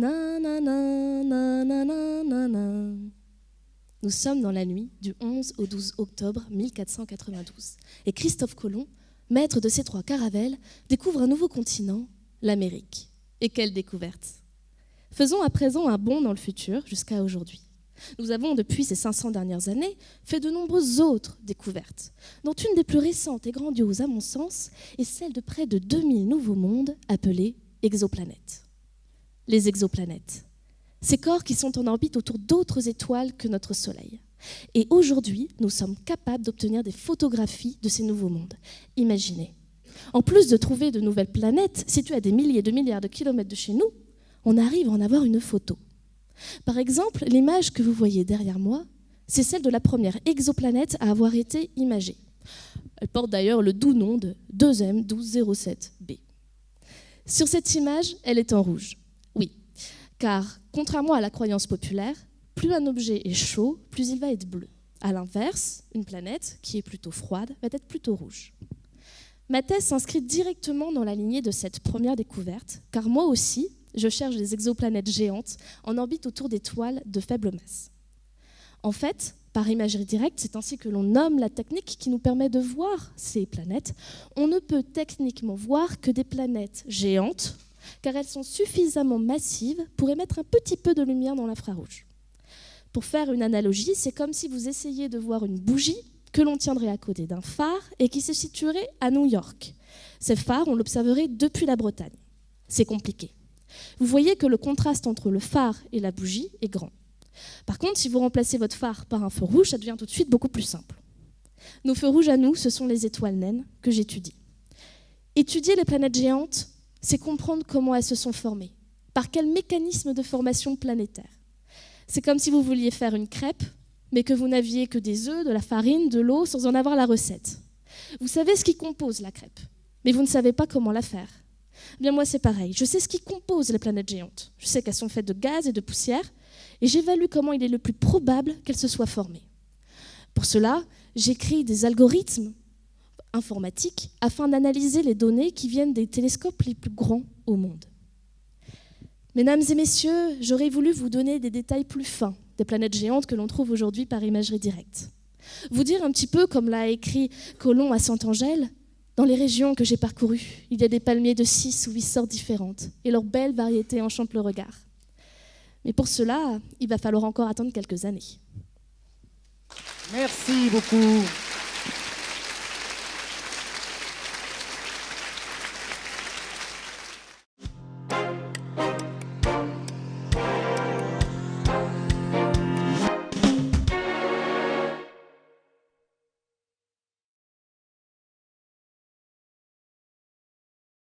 Na, na, na, na, na, na, na, na. Nous sommes dans la nuit du 11 au 12 octobre 1492. Et Christophe Colomb, maître de ces 3 caravelles, découvre un nouveau continent, l'Amérique. Et quelle découverte! Faisons à présent un bond dans le futur jusqu'à aujourd'hui. Nous avons, depuis ces 500 dernières années, fait de nombreuses autres découvertes, dont une des plus récentes et grandioses à mon sens est celle de près de 2000 nouveaux mondes appelés exoplanètes. Les exoplanètes, ces corps qui sont en orbite autour d'autres étoiles que notre Soleil. Et aujourd'hui, nous sommes capables d'obtenir des photographies de ces nouveaux mondes. Imaginez, en plus de trouver de nouvelles planètes situées à des milliers de milliards de kilomètres de chez nous, on arrive à en avoir une photo. Par exemple, l'image que vous voyez derrière moi, c'est celle de la première exoplanète à avoir été imagée. Elle porte d'ailleurs le doux nom de 2M1207b. Sur cette image, elle est en rouge. Oui, car contrairement à la croyance populaire, plus un objet est chaud, plus il va être bleu. À l'inverse, une planète qui est plutôt froide va être plutôt rouge. Ma thèse s'inscrit directement dans la lignée de cette première découverte, car moi aussi, je cherche des exoplanètes géantes en orbite autour d'étoiles de faible masse. En fait, par imagerie directe, c'est ainsi que l'on nomme la technique qui nous permet de voir ces planètes. On ne peut techniquement voir que des planètes géantes, car elles sont suffisamment massives pour émettre un petit peu de lumière dans l'infrarouge. Pour faire une analogie, c'est comme si vous essayiez de voir une bougie que l'on tiendrait à côté d'un phare et qui se situerait à New York. Ces phares, on l'observerait depuis la Bretagne. C'est compliqué. Vous voyez que le contraste entre le phare et la bougie est grand. Par contre, si vous remplacez votre phare par un feu rouge, ça devient tout de suite beaucoup plus simple. Nos feux rouges à nous, ce sont les étoiles naines que j'étudie. Étudier les planètes géantes, c'est comprendre comment elles se sont formées, par quel mécanisme de formation planétaire. C'est comme si vous vouliez faire une crêpe, mais que vous n'aviez que des œufs, de la farine, de l'eau, sans en avoir la recette. Vous savez ce qui compose la crêpe, mais vous ne savez pas comment la faire. Bien moi c'est pareil, je sais ce qui compose les planètes géantes. Je sais qu'elles sont faites de gaz et de poussière, et j'évalue comment il est le plus probable qu'elles se soient formées. Pour cela, j'écris des algorithmes informatiques afin d'analyser les données qui viennent des télescopes les plus grands au monde. Mesdames et messieurs, j'aurais voulu vous donner des détails plus fins des planètes géantes que l'on trouve aujourd'hui par imagerie directe. Vous dire un petit peu, comme l'a écrit Colomb à Sainte-Angèle, dans les régions que j'ai parcourues, il y a des palmiers de 6 ou 8 sortes différentes, et leur belle variété enchante le regard. Mais pour cela, il va falloir encore attendre quelques années. Merci beaucoup.